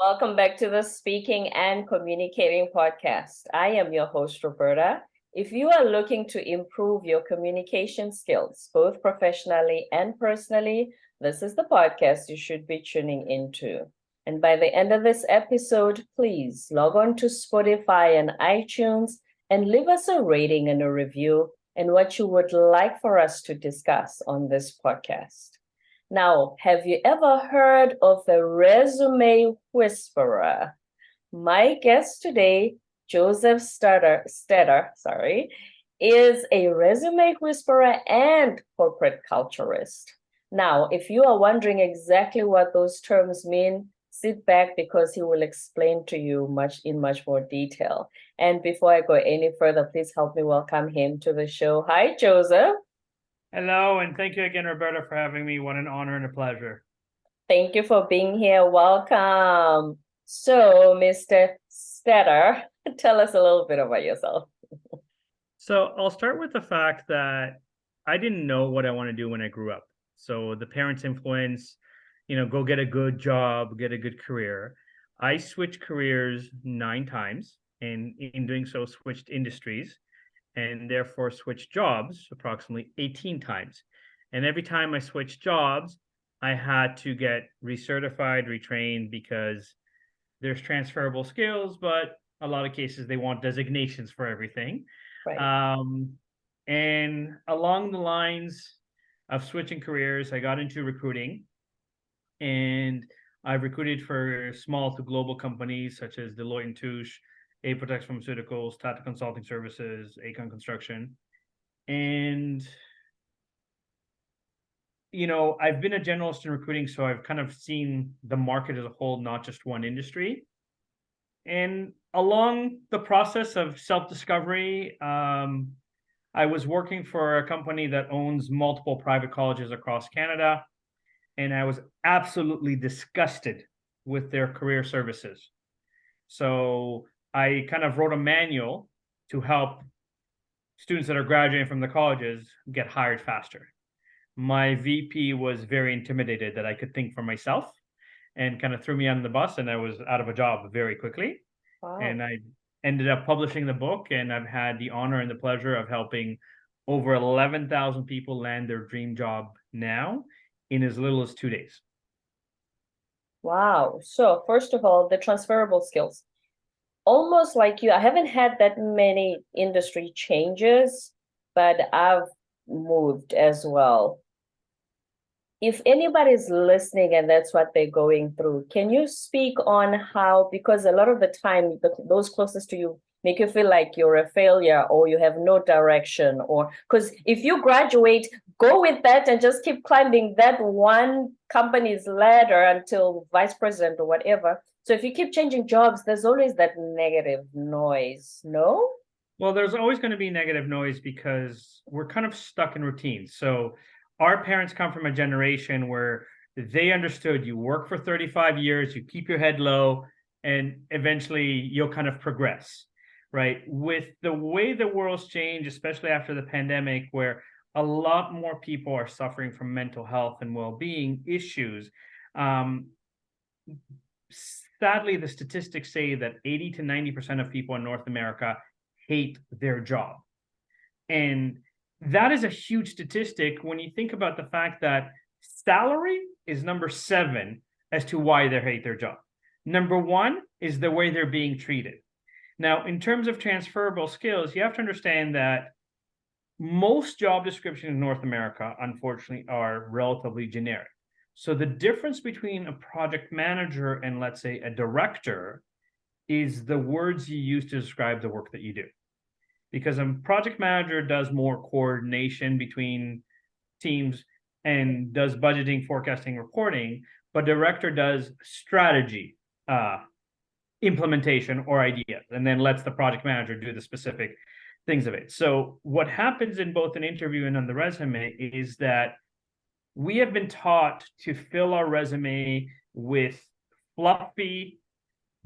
Welcome back to the Speaking and Communicating podcast. I am your host, Roberta. If you are looking to improve your communication skills, both professionally and personally, this is the podcast you should be tuning into. And by the end of this episode, please log on to Spotify and iTunes and leave us a rating and a review and what you would like for us to discuss on this podcast. Now, have you ever heard of a resume whisperer? My guest today, Josef Stetter, is a resume whisperer and corporate culturist. Now, if you are wondering exactly what those terms mean, sit back because he will explain to you in much more detail. And before I go any further, please help me welcome him to the show. Hi, Josef. Hello, and thank you again, Roberta, for having me. What an honor and a pleasure. Thank you for being here. Welcome. So, Mr. Stetter, tell us a little bit about yourself. So I'll start with the fact that I didn't know what I want to do when I grew up. So the parents' influence, go get a good job, get a good career. I switched careers 9 times, and in doing so, switched industries, and therefore switched jobs approximately 18 times. And every time I switched jobs, I had to get recertified, retrained, because there's transferable skills, but a lot of cases they want designations for everything. Right. And along the lines of switching careers, I got into recruiting, and I've recruited for small to global companies such as Deloitte and Touche, Apotex Pharmaceuticals, Tata Consulting Services, Acon Construction. And, I've been a generalist in recruiting, so I've kind of seen the market as a whole, not just one industry. And along the process of self-discovery, I was working for a company that owns multiple private colleges across Canada, and I was absolutely disgusted with their career services. So I kind of wrote a manual to help students that are graduating from the colleges get hired faster. My VP was very intimidated that I could think for myself and kind of threw me on the bus, and I was out of a job very quickly. Wow. And I ended up publishing the book, and I've had the honor and the pleasure of helping over 11,000 people land their dream job now in as little as 2 days. Wow. So, first of all, the transferable skills. Almost like you, I haven't had that many industry changes, but I've moved as well. If anybody's listening and that's what they're going through, can you speak on how, because a lot of the time, those closest to you make you feel like you're a failure or you have no direction, or because if you graduate, go with that and just keep climbing that one company's ladder until vice president or whatever. So if you keep changing jobs, there's always that negative noise, no? Well, there's always going to be negative noise because we're kind of stuck in routines. So our parents come from a generation where they understood you work for 35 years, you keep your head low, and eventually you'll kind of progress, right? With the way the world's changed, especially after the pandemic, where a lot more people are suffering from mental health and well-being issues. Sadly, the statistics say that 80 to 90% of people in North America hate their job. And that is a huge statistic when you think about the fact that salary is number 7 as to why they hate their job. Number 1 is the way they're being treated. Now, in terms of transferable skills, you have to understand that most job descriptions in North America, unfortunately, are relatively generic. So the difference between a project manager and, let's say, a director is the words you use to describe the work that you do. Because a project manager does more coordination between teams and does budgeting, forecasting, reporting, but director does strategy, implementation or ideas, and then lets the project manager do the specific things of it. So what happens in both an interview and on the resume is that we have been taught to fill our resume with fluffy,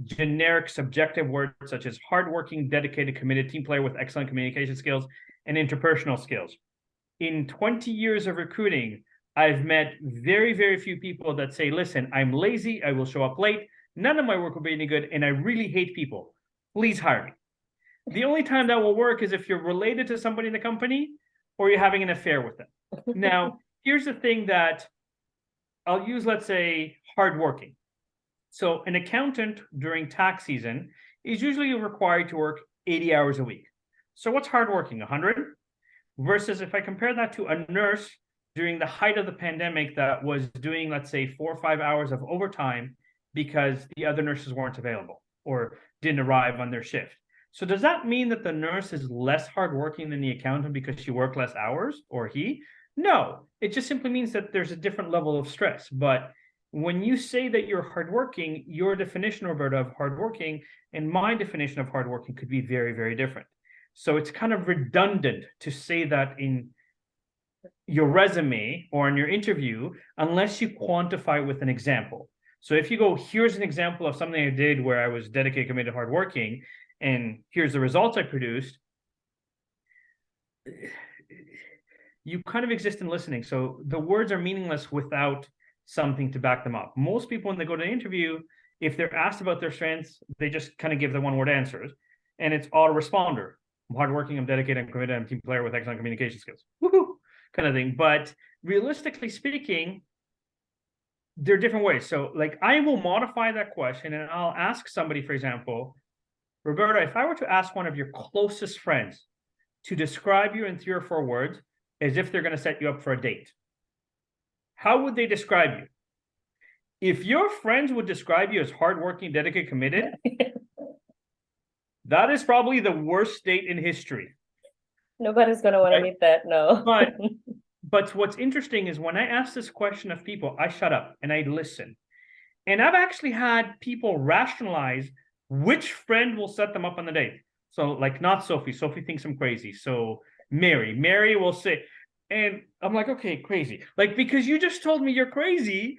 generic, subjective words such as hardworking, dedicated, committed, team player with excellent communication skills and interpersonal skills. In 20 years of recruiting, I've met very, very few people that say, listen, I'm lazy, I will show up late, none of my work will be any good, and I really hate people. Please hire me. The only time that will work is if you're related to somebody in the company or you're having an affair with them. Now, here's the thing that I'll use, let's say, hardworking. So an accountant during tax season is usually required to work 80 hours a week. So what's hardworking? 100? Versus if I compare that to a nurse during the height of the pandemic that was doing, let's say, 4 or 5 hours of overtime because the other nurses weren't available or didn't arrive on their shift. So does that mean that the nurse is less hardworking than the accountant because she worked less hours, or he? No, it just simply means that there's a different level of stress. But when you say that you're hardworking, your definition, Roberta, of hardworking and my definition of hardworking could be very, very different. So it's kind of redundant to say that in your resume or in your interview, unless you quantify with an example. So if you go, here's an example of something I did where I was dedicated, committed, hardworking, and here's the results I produced, you kind of exist in listening. So the words are meaningless without something to back them up. Most people, when they go to an interview, if they're asked about their strengths, they just kind of give the one-word answers, and it's autoresponder. I'm hardworking, I'm dedicated, I'm committed, I'm a team player with excellent communication skills. Woohoo! Kind of thing. But realistically speaking, there are different ways. So like I will modify that question and I'll ask somebody, for example, Roberta, if I were to ask one of your closest friends to describe you in 3 or 4 words as if they're going to set you up for a date, how would they describe you? If your friends would describe you as hardworking, dedicated, committed, that is probably the worst date in history. Nobody's going to want to meet that, no. But what's interesting is when I ask this question of people, I shut up and I listen. And I've actually had people rationalize which friend will set them up on the date. So like not Sophie. Sophie thinks I'm crazy. So Mary will say, and I'm like, okay, crazy. Like, because you just told me you're crazy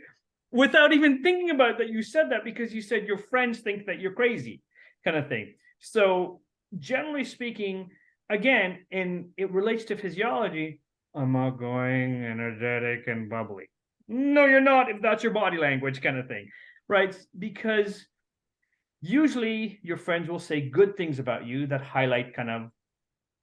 without even thinking about that. You said that because you said your friends think that you're crazy, kind of thing. So generally speaking, again, and it relates to physiology, I'm outgoing, energetic, and bubbly. No, you're not, if that's your body language, kind of thing, right? Because usually your friends will say good things about you that highlight kind of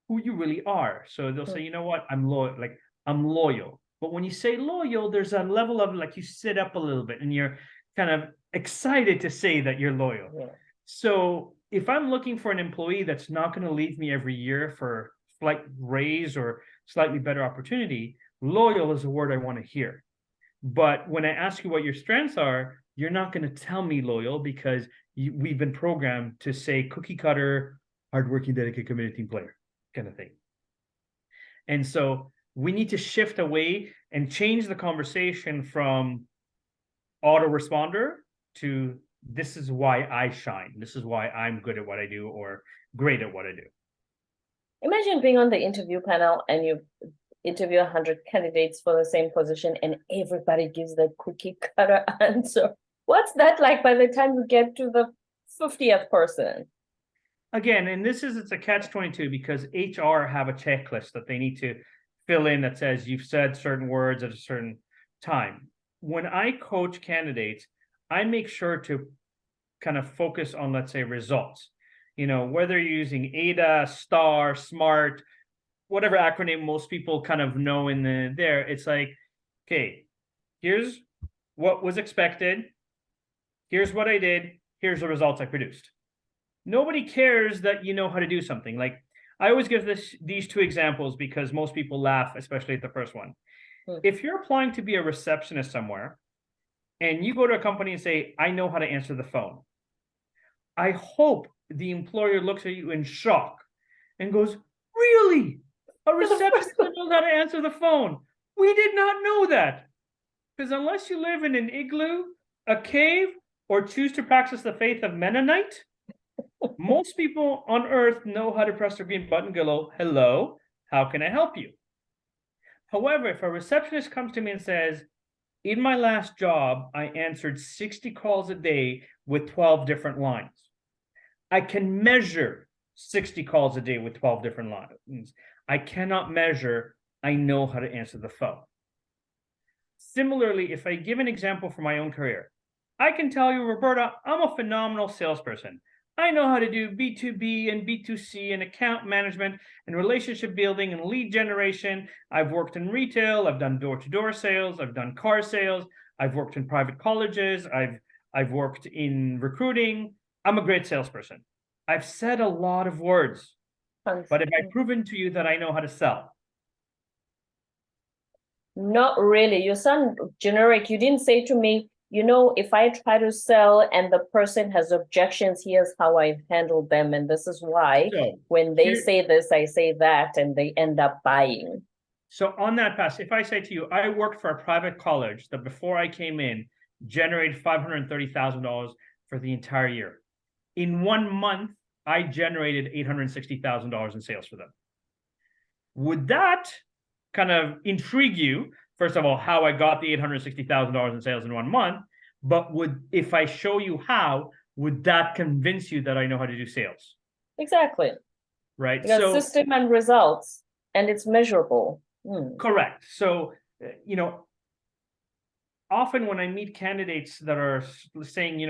who you really are. So they'll say, you know what, I'm loyal, like I'm loyal. But when you say loyal, there's a level of like you sit up a little bit and you're kind of excited to say that you're loyal. Yeah. So if I'm looking for an employee that's not going to leave me every year for slight raise or slightly better opportunity, loyal is a word I want to hear. But when I ask you what your strengths are, you're not going to tell me loyal because we've been programmed to say cookie cutter, hardworking, dedicated, committed team player kind of thing. And so we need to shift away and change the conversation from autoresponder to this is why I shine. This is why I'm good at what I do or great at what I do. Imagine being on the interview panel and you interview 100 candidates for the same position and everybody gives the cookie cutter answer. What's that like by the time you get to the 50th person? Again, and it's a catch-22 because HR have a checklist that they need to fill in that says you've said certain words at a certain time. When I coach candidates, I make sure to kind of focus on, let's say, results. You know, whether you're using ADA, STAR, SMART, whatever acronym most people kind of know in there, it's like, okay, here's what was expected. Here's what I did. Here's the results I produced. Nobody cares that you know how to do something. Like I always give these 2 examples because most people laugh, especially at the first one. If you're applying to be a receptionist somewhere and you go to a company and say, I know how to answer the phone, I hope the employer looks at you in shock and goes, really? A receptionist knows how to answer the phone? We did not know that. Because unless you live in an igloo, a cave, or choose to practice the faith of Mennonite, most people on earth know how to press the green button, go, hello, how can I help you? However, if a receptionist comes to me and says, in my last job, I answered 60 calls a day with 12 different lines. I can measure 60 calls a day with 12 different lines. I cannot measure, I know how to answer the phone. Similarly, if I give an example from my own career, I can tell you, Roberta, I'm a phenomenal salesperson. I know how to do B2B and B2C and account management and relationship building and lead generation. I've worked in retail. I've done door-to-door sales. I've done car sales. I've worked in private colleges. I've worked in recruiting. I'm a great salesperson. I've said a lot of words, but have I proven to you that I know how to sell? Not really. You sound generic. You didn't say to me, you know, if I try to sell and the person has objections, here's how I've handled them. And this is why So when they say this, I say that, and they end up buying. So on that pass, if I say to you, I worked for a private college that before I came in generated $530,000 for the entire year. In 1 month, I generated $860,000 in sales for them. Would that kind of intrigue you? First of all, how I got the $860,000 in sales in 1 month, but if I show you how, would that convince you that I know how to do sales? Exactly. Right. Because So system and results, and it's measurable. Correct. So, often when I meet candidates that are saying,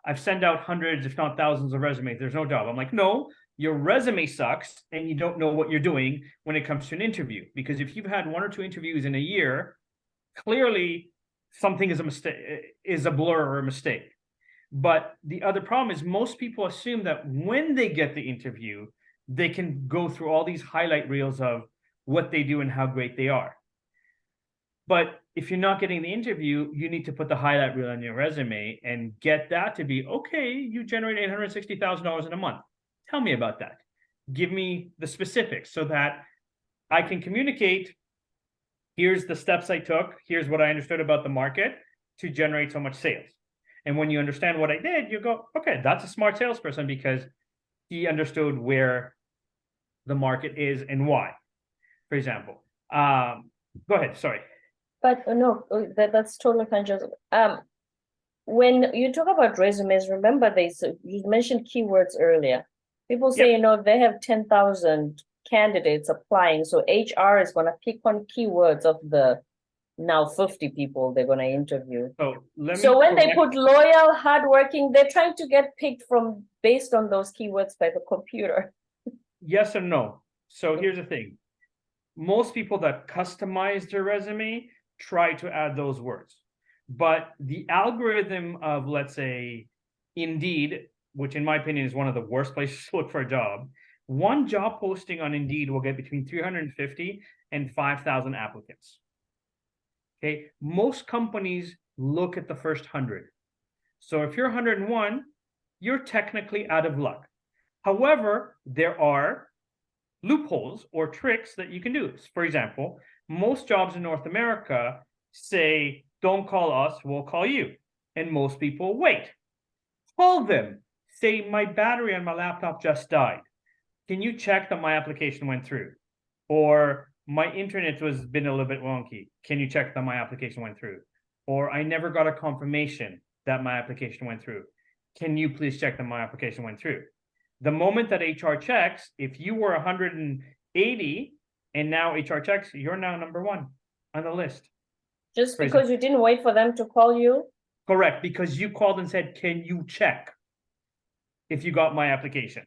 I've sent out hundreds, if not thousands of resumes, there's no job. I'm like, no, your resume sucks and you don't know what you're doing when it comes to an interview. Because if you've had 1 or 2 interviews in a year, clearly something is a mistake, is a blur or a mistake. But the other problem is most people assume that when they get the interview, they can go through all these highlight reels of what they do and how great they are. But if you're not getting the interview, you need to put the highlight reel on your resume and get that to be, okay, you generate $860,000 in a month. Tell me about that. Give me the specifics so that I can communicate, here's the steps I took, here's what I understood about the market to generate so much sales. And when you understand what I did, you go, okay, that's a smart salesperson because he understood where the market is and why. For example, go ahead, sorry. But no, that's totally fine, Joseph. When you talk about resumes, remember you mentioned keywords earlier. People say, they have 10,000 candidates applying, so HR is going to pick on keywords of the now 50 people they're going to interview. So when they put loyal, hardworking, they're trying to get picked based on those keywords by the computer. Yes and no. So here's the thing. Most people that customize their resume try to add those words. But the algorithm of, let's say, Indeed, which in my opinion is one of the worst places to look for a job, one job posting on Indeed will get between 350 and 5,000 applicants. Okay, most companies look at the first 100. So if you're 101, you're technically out of luck. However, there are loopholes or tricks that you can do. For example, most jobs in North America say, don't call us, we'll call you. And most people wait. Call them. Say, my battery on my laptop just died. Can you check that my application went through? Or my internet has been a little bit wonky. Can you check that my application went through? Or I never got a confirmation that my application went through. Can you please check that my application went through? The moment that HR checks, if you were 180 and now HR checks, you're now number 1 on the list. Just because you didn't wait for them to call you? Correct, because you called and said, can you check if you got my application?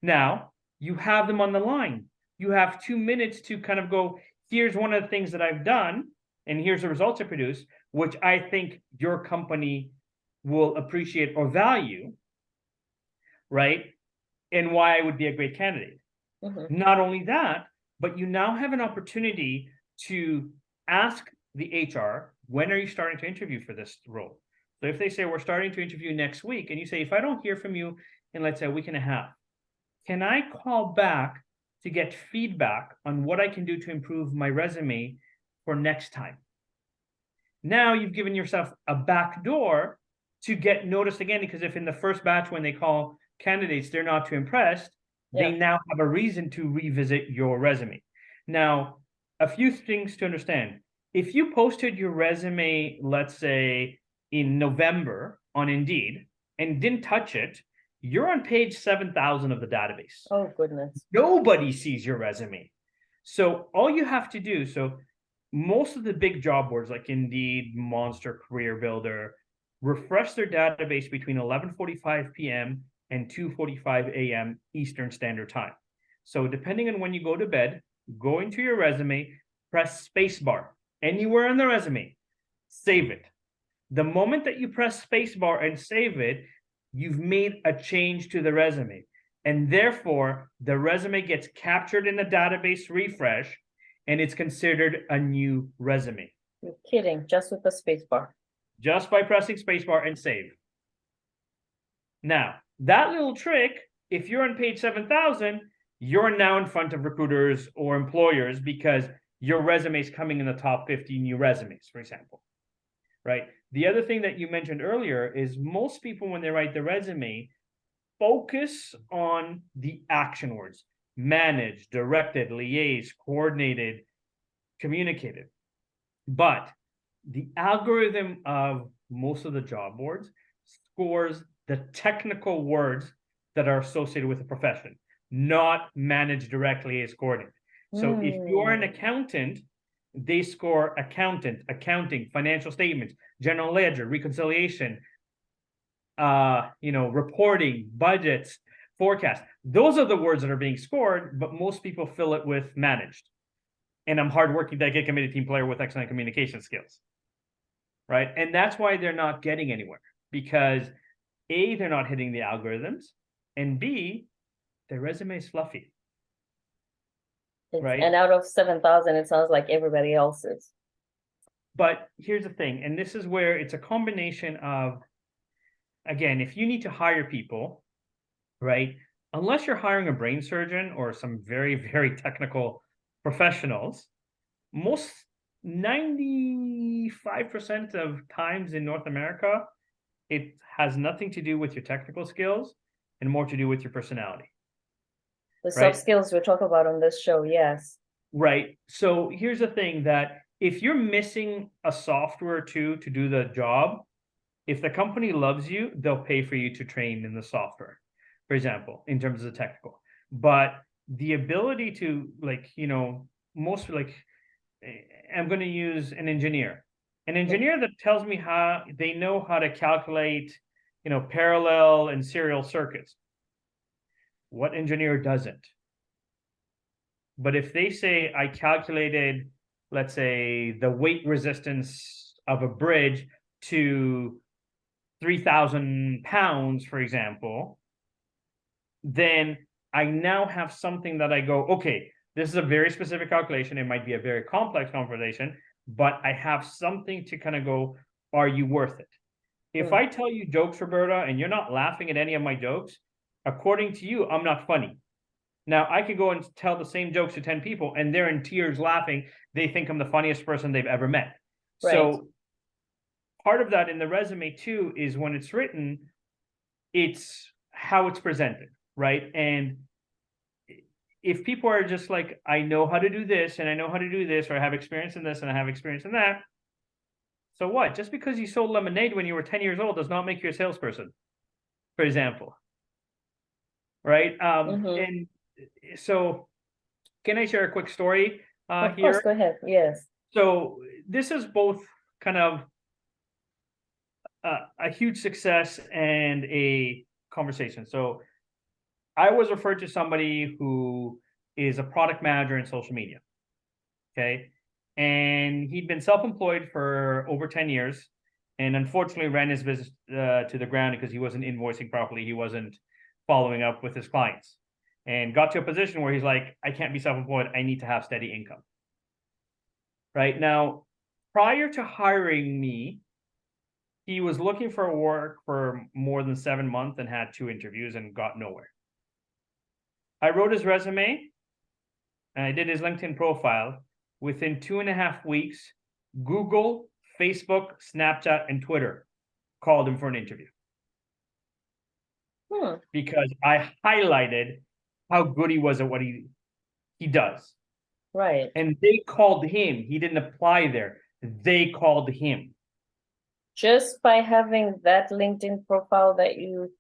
Now, you have them on the line. You have 2 minutes to kind of go, here's one of the things that I've done, and here's the results I produced, which I think your company will appreciate or value, right? And why I would be a great candidate. Not only that, but you now have an opportunity to ask the HR, when are you starting to interview for this role? So if they say, we're starting to interview next week, and you say, if I don't hear from you in, let's say, a week and a half, can I call back to get feedback on what I can do to improve my resume for next time? Now you've given yourself a back door to get noticed again, because if in the first batch, when they call candidates, they're not too impressed, they now have a reason to revisit your resume. Now, a few things to understand. If you posted your resume, let's say in November on Indeed and didn't touch it, you're on page 7,000 of the database. Oh, goodness. Nobody sees your resume. So all you have to do, so most of the big job boards like Indeed, Monster, Career Builder, refresh their database between 11:45 p.m. and 2:45 a.m. Eastern Standard Time. So depending on when you go to bed, go into your resume, press spacebar anywhere on the resume, save it. The moment that you press spacebar and save it, you've made a change to the resume. And therefore, the resume gets captured in the database refresh, and it's considered a new resume. You're kidding, just with the space bar. Just by pressing spacebar and save. Now, that little trick, if you're on page 7,000, you're now in front of recruiters or employers because your resume is coming in the top 50 new resumes, for example, right? The other thing that you mentioned earlier is most people, when they write the resume, focus on the action words: managed, directed, liaised, coordinated, communicated. But the algorithm of most of the job boards scores the technical words that are associated with the profession, not managed, directly, as coordinated. So if you are an accountant, they score accountant, accounting, financial statements, general ledger, reconciliation, reporting, budgets, forecast. Those are the words that are being scored, but most people fill it with managed. And I'm hardworking, dedicated, committed team player with excellent communication skills. Right? And that's why they're not getting anywhere, because A, they're not hitting the algorithms, and B, their resume is fluffy. Right? And out of 7,000, it sounds like everybody else's. But here's the thing, and this is where it's a combination of, again, if you need to hire people, right, unless you're hiring a brain surgeon or some very, very technical professionals, most 95% of times in North America, it has nothing to do with your technical skills and more to do with your personality. The soft skills we talk about on this show, yes. Right. So here's the thing, that if you're missing a software or two to do the job, if the company loves you, they'll pay for you to train in the software, for example, in terms of the technical. But the ability to, I'm going to use an engineer that tells me how they know how to calculate, parallel and serial circuits. What engineer doesn't? But if they say, I calculated, let's say, the weight resistance of a bridge to 3,000 pounds, for example, then I now have something that I go, okay, this is a very specific calculation. It might be a very complex conversation, but I have something to kind of go, are you worth it? If I tell you jokes, Roberta, and you're not laughing at any of my jokes, according to you, I'm not funny. Now, I could go and tell the same jokes to 10 people, and they're in tears laughing. They think I'm the funniest person they've ever met. Right. So part of that in the resume, too, is when it's written, it's how it's presented, right? And if people are just like, I know how to do this, and I know how to do this, or I have experience in this, and I have experience in that, so what? Just because you sold lemonade when you were 10 years old does not make you a salesperson, for example. Right? And so can I share a quick story of here? Of course, go ahead. Yes. So this is both kind of a huge success and a conversation. So I was referred to somebody who is a product manager in social media. Okay. And he'd been self-employed for over 10 years and unfortunately ran his business to the ground because he wasn't invoicing properly. He wasn't following up with his clients, and got to a position where he's like, I can't be self-employed. I need to have steady income. Right now, prior to hiring me, he was looking for work for more than 7 months and had 2 interviews and got nowhere. I wrote his resume and I did his LinkedIn profile. Within 2.5 weeks, Google, Facebook, Snapchat, and Twitter called him for an interview. Because I highlighted how good he was at what he does. Right. And they called him. He didn't apply there. They called him. Just by having that LinkedIn profile that you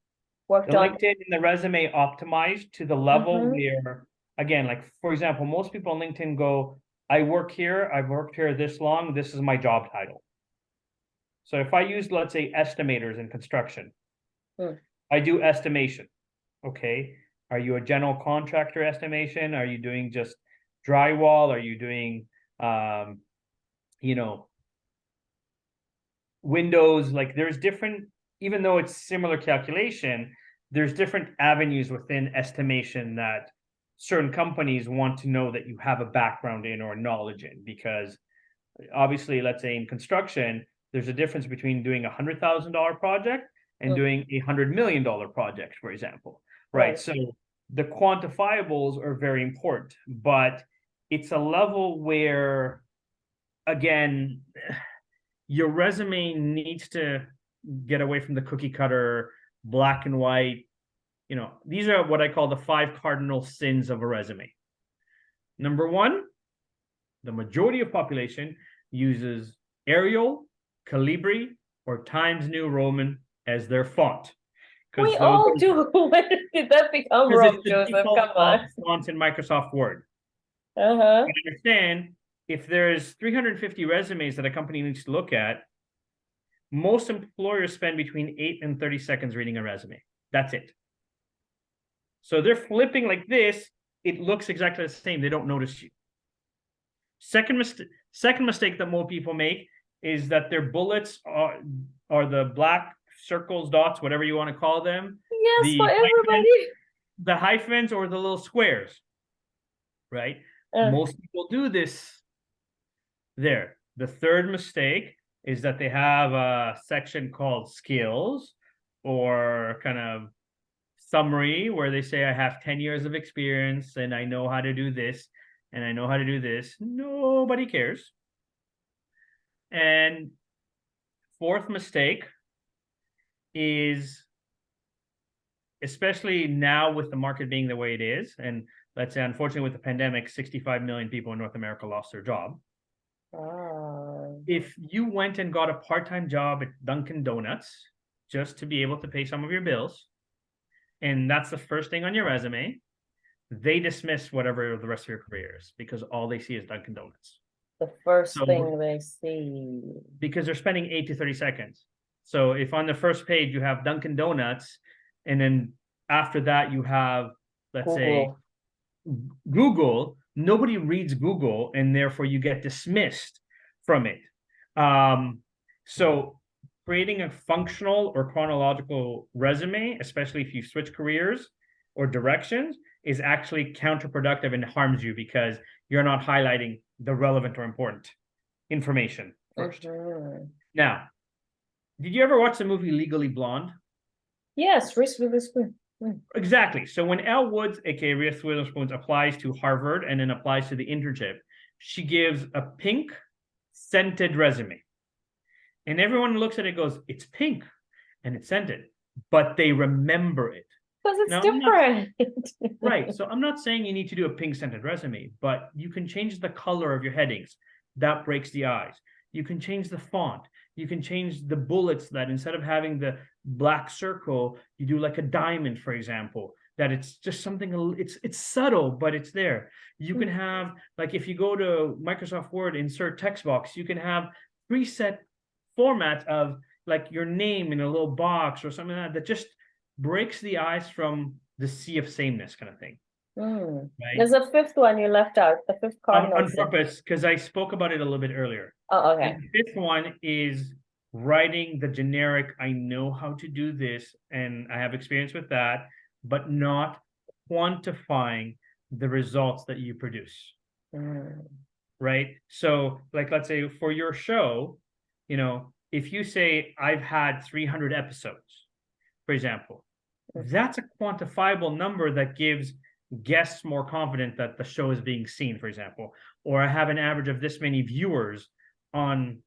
worked on? LinkedIn and the resume optimized to the level where, again, like, for example, most people on LinkedIn go, I work here, I've worked here this long, this is my job title. So if I use, let's say, estimators in construction, Mm. I do estimation. Okay. Are you a general contractor estimation? Are you doing just drywall? Are you doing, you know, windows? Like there's different, even though it's similar calculation, there's different avenues within estimation that certain companies want to know that you have a background in or knowledge in, because obviously, let's say in construction, there's a difference between doing $100,000 project and Mm. doing $100 million project, for example, right? Right. So the quantifiables are very important, but it's a level where, again, your resume needs to get away from the cookie cutter, black and white. You know, these are what I call the 5 cardinal sins of a resume. Number one, the majority of population uses Arial, Calibri, or Times New Roman as their font. We all do. When did that become Because wrong, it's the Joseph? default Come on. font in Microsoft Word. Uh-huh. I understand if there's 350 resumes that a company needs to look at, most employers spend between 8 and 30 seconds reading a resume. That's it. So they're flipping like this. It looks exactly the same. They don't notice you. Second mistake that more people make is that their bullets are the black circles, dots, whatever you want to call them. Yes, for The everybody. the hyphens or the little squares, right? Most people do this there. The third mistake is that they have a section called skills or kind of summary where they say, I have 10 years of experience and I know how to do this and I know how to do this. Nobody cares. And fourth mistake is, especially now with the market being the way it is, and let's say, unfortunately, with the pandemic, 65 million people in North America lost their job. If you went and got a part-time job at Dunkin' Donuts just to be able to pay some of your bills, and that's the first thing on your resume, they dismiss whatever the rest of your career is because all they see is Dunkin' Donuts. The first thing they see. Because they're spending 8 to 30 seconds. So if on the first page you have Dunkin' Donuts, and then after that you have, let's say, Google, nobody reads Google, and therefore you get dismissed from it. So creating a functional or chronological resume, especially if you switch careers or directions, is actually counterproductive and harms you because you're not highlighting the relevant or important information first. Now, did you ever watch the movie Legally Blonde? Yes, Reese Witherspoon. Exactly. So when Elle Woods, aka Reese Witherspoon, applies to Harvard and then applies to the internship, she gives a pink scented resume. And everyone looks at it and goes, it's pink and it's scented, but they remember it. Because it's different. Right. So I'm not saying you need to do a pink scented resume, but you can change the color of your headings. That breaks the eyes. You can change the font. You can change the bullets, that instead of having the black circle, you do like a diamond, for example, that it's just something, it's subtle, but it's there. You can have, like, if you go to Microsoft Word, insert text box, you can have preset formats of like your name in a little box or something like that just breaks the eyes from the sea of sameness kind of thing. Right? There's a fifth one you left out, the fifth cardinal on purpose, because I spoke about it a little bit earlier. Oh, okay. And the fifth one is writing the generic, I know how to do this and I have experience with that, but not quantifying the results that you produce. Right? So, like, let's say for your show, you know, if you say I've had 300 episodes, for example, that's a quantifiable number that gives guests more confident that the show is being seen, for example, or I have an average of this many viewers on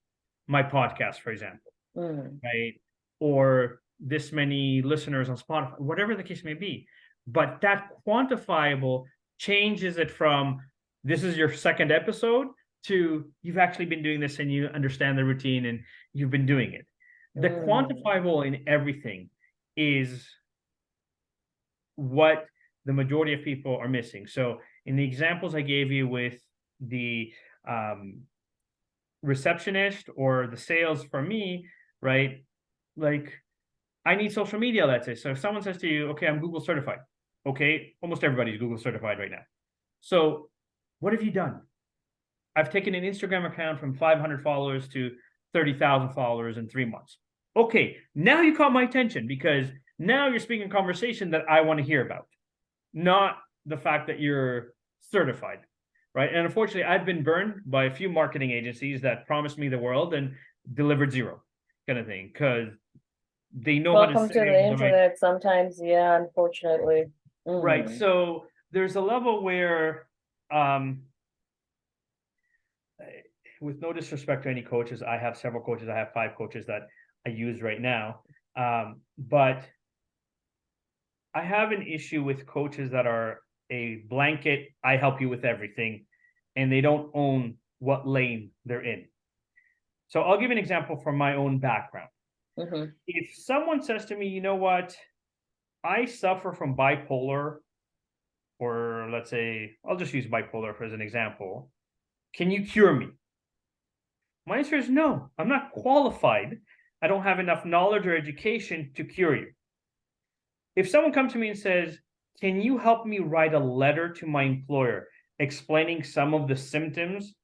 my podcast, for example, right? Or this many listeners on Spotify, whatever the case may be. But that quantifiable changes it from this is your second episode to you've actually been doing this and you understand the routine and you've been doing it. The quantifiable in everything is what the majority of people are missing. So in the examples I gave you with the receptionist or the sales, for me, right? Like, I need social media, let's say. So if someone says to you, okay, I'm Google certified. Okay, almost everybody's Google certified right now. So what have you done? I've taken an Instagram account from 500 followers to 30,000 followers in 3 months. Okay, now you caught my attention because now you're speaking a conversation that I want to hear about, not the fact that you're certified, right? And unfortunately, I've been burned by a few marketing agencies that promised me the world and delivered zero, kind of thing, because they know how to Welcome say to the the right, internet sometimes, yeah, unfortunately. right. Mhm. So there's a level where, with no disrespect to any coaches, I have several coaches. I have 5 coaches that I use right now. But I have an issue with coaches that are a blanket, I help you with everything, and they don't own what lane they're in. So I'll give you an example from my own background. Mhm. If someone says to me, you know what, I suffer from bipolar, or let's say, I'll just use bipolar as an example. Can you cure me? My answer is no. I'm not qualified. I don't have enough knowledge or education to cure you. If someone comes to me and says, can you help me write a letter to my employer explaining some of the symptoms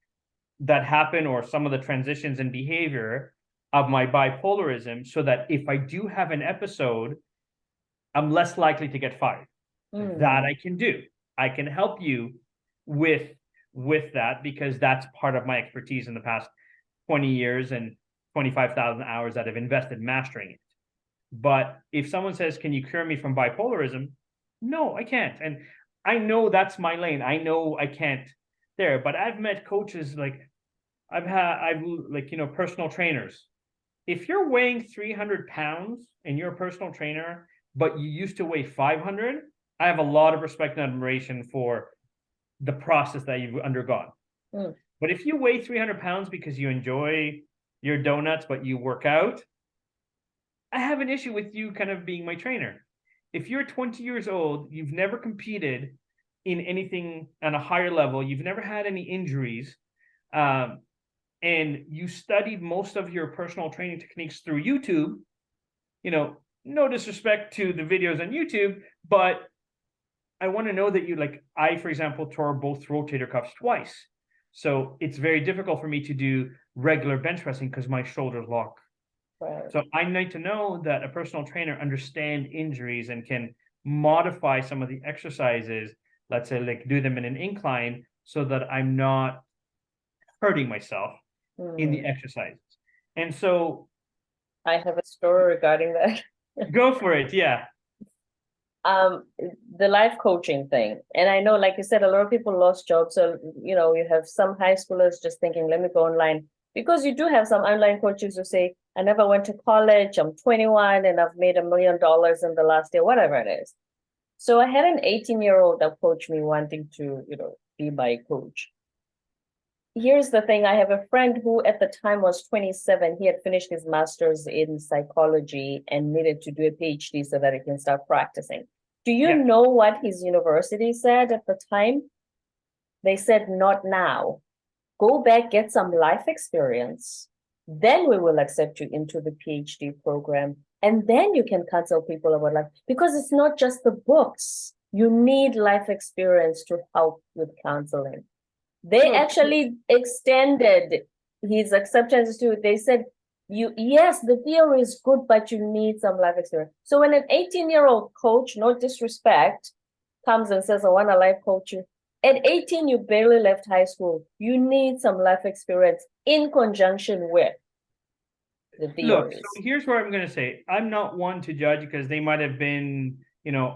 that happen or some of the transitions in behavior of my bipolarism so that if I do have an episode, I'm less likely to get fired? That I can do. I can help you with that because that's part of my expertise in the past 20 years and 25,000 hours that I've invested mastering it. But if someone says, can you cure me from bipolarism? No, I can't. And I know that's my lane. I know I can't there, but I've met coaches like I've like, personal trainers. If you're weighing 300 pounds and you're a personal trainer, but you used to weigh 500, I have a lot of respect and admiration for the process that you've undergone. Mm. But if you weigh 300 pounds because you enjoy your donuts, but you work out, I have an issue with you kind of being my trainer. If you're 20 years old, you've never competed in anything on a higher level, you've never had any injuries, and you studied most of your personal training techniques through YouTube, no disrespect to the videos on YouTube, but I want to know that I, for example, tore both rotator cuffs twice. So it's very difficult for me to do regular bench pressing because my shoulders lock. Right. So I need to know that a personal trainer understands injuries and can modify some of the exercises, let's say like do them in an incline so that I'm not hurting myself in the exercises. And so I have a story regarding that. go for it. Yeah. The life coaching thing. And I know, like you said, a lot of people lost jobs. So, you have some high schoolers just thinking, let me go online. Because you do have some online coaches who say, I never went to college, I'm 21 and I've made $1 million in the last year, whatever it is. So I had an 18-year-old approach me wanting to, be my coach. Here's the thing. I have a friend who at the time was 27. He had finished his master's in psychology and needed to do a PhD so that he can start practicing. Do you Yeah. know what his university said at the time? They said, not now. Go back, get some life experience. Then we will accept you into the PhD program. And then you can counsel people about life. Because it's not just the books. You need life experience to help with counseling. They actually extended his acceptance to, they said, yes, the theory is good, but you need some life experience. So when an 18-year-old coach, no disrespect, comes and says, I want to life coach you, at 18, you barely left high school. You need some life experience in conjunction with the Look, theories. so here's where I'm going to say, I'm not one to judge because they might have been,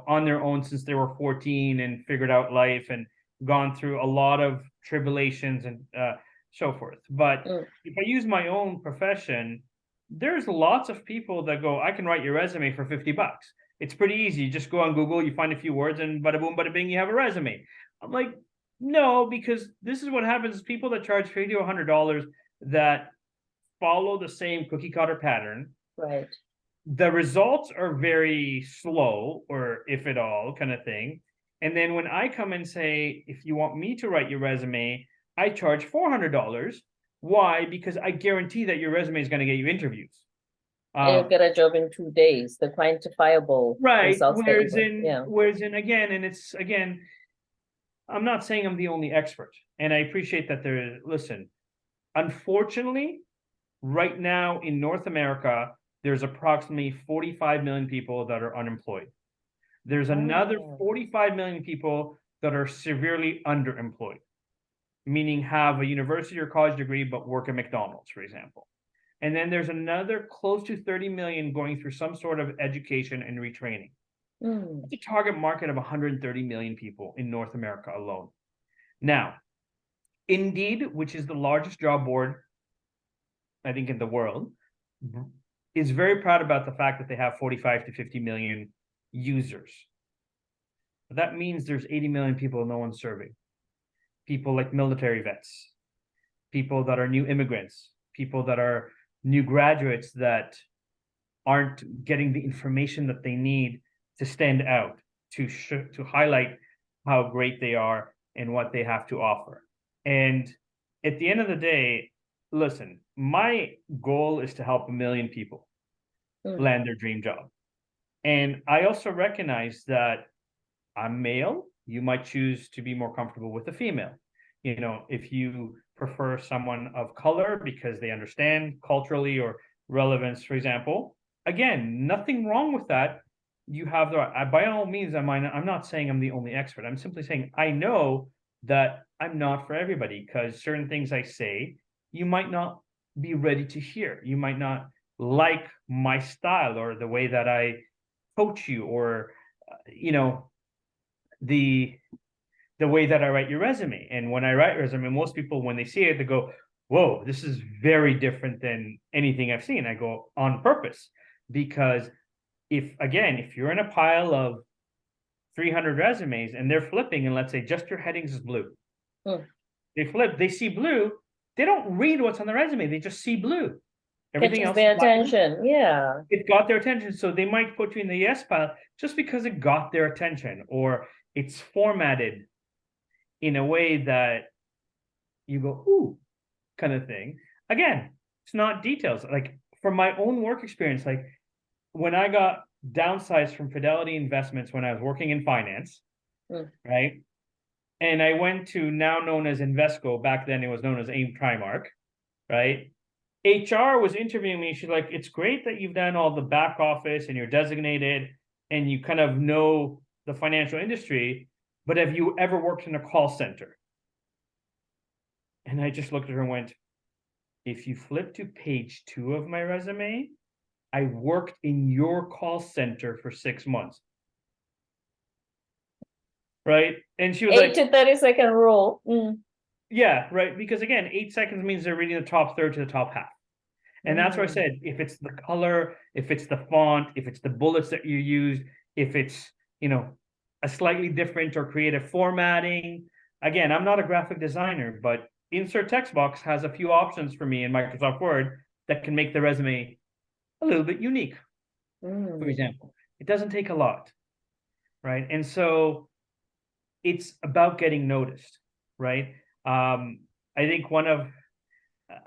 on their own since they were 14 and figured out life and gone through a lot of tribulations and so forth. But if I use my own profession, there's lots of people that go, I can write your resume for $50. It's pretty easy. You just go on Google, you find a few words, and bada boom, bada bing, you have a resume. I'm like, no, because this is what happens. People that charge $50 to $100 that follow the same cookie cutter pattern. Right. The results are very slow, or if at all, kind of thing. And then when I come and say, if you want me to write your resume, I charge $400. Why? Because I guarantee that your resume is going to get you interviews. And you get a job in 2 days, the quantifiable Right. results that you bring. Yeah. Whereas in again, and it's again, I'm not saying I'm the only expert, and I appreciate that listen, unfortunately, right now in North America, there's approximately 45 million people that are unemployed. There's another 45 million people that are severely underemployed, meaning have a university or college degree but work at McDonald's, for example. And then there's another close to 30 million going through some sort of education and retraining. It's a target market of 130 million people in North America alone. Now, Indeed, which is the largest job board, I think, in the world, is very proud about the fact that they have 45 to 50 million users. That means there's 80 million people no one's serving. People like military vets, people that are new immigrants, people that are new graduates that aren't getting the information that they need to stand out, to highlight how great they are and what they have to offer. And at the end of the day, listen, my goal is to help 1 million people land their dream job. And I also recognize that I'm male. You might choose to be more comfortable with a female. You know, if you prefer someone of color because they understand culturally or relevance, for example, again, nothing wrong with that. You have the right. By all means, I'm not saying I'm the only expert. I'm simply saying I know that I'm not for everybody, because certain things I say, you might not be ready to hear. You might not like my style or the way that I coach you, or the way that I write your resume. And when I write resume, most people, when they see it, they go, whoa, this is very different than anything I've seen. I go, on purpose, because if you're in a pile of 300 resumes and they're flipping, and let's say just your headings is blue, they flip, they see blue, they don't read what's on the resume, they just see blue. Everything else, their attention. Yeah, it got their attention, so they might put you in the yes pile just because it got their attention, or it's formatted in a way that you go, ooh, kind of thing. Again, it's not details. Like, from my own work experience, like when I got downsized from Fidelity Investments when I was working in finance, right? And I went to now known as Invesco, back then it was known as AIM Trimark, right? HR was interviewing me. She's like, it's great that you've done all the back office and you're designated and you kind of know the financial industry, but have you ever worked in a call center? And I just looked at her and went, if you flip to page 2 of my resume, I worked in your call center for 6 months. Right? And she was 8 to 30-second rule. Yeah, right. Because again, 8 seconds means they're reading the top third to the top half. And that's why I said, if it's the color, if it's the font, if it's the bullets that you use, if it's, a slightly different or creative formatting. Again, I'm not a graphic designer, but insert text box has a few options for me in Microsoft Word that can make the resume a little bit unique. For example, it doesn't take a lot, right? And so it's about getting noticed, right? I think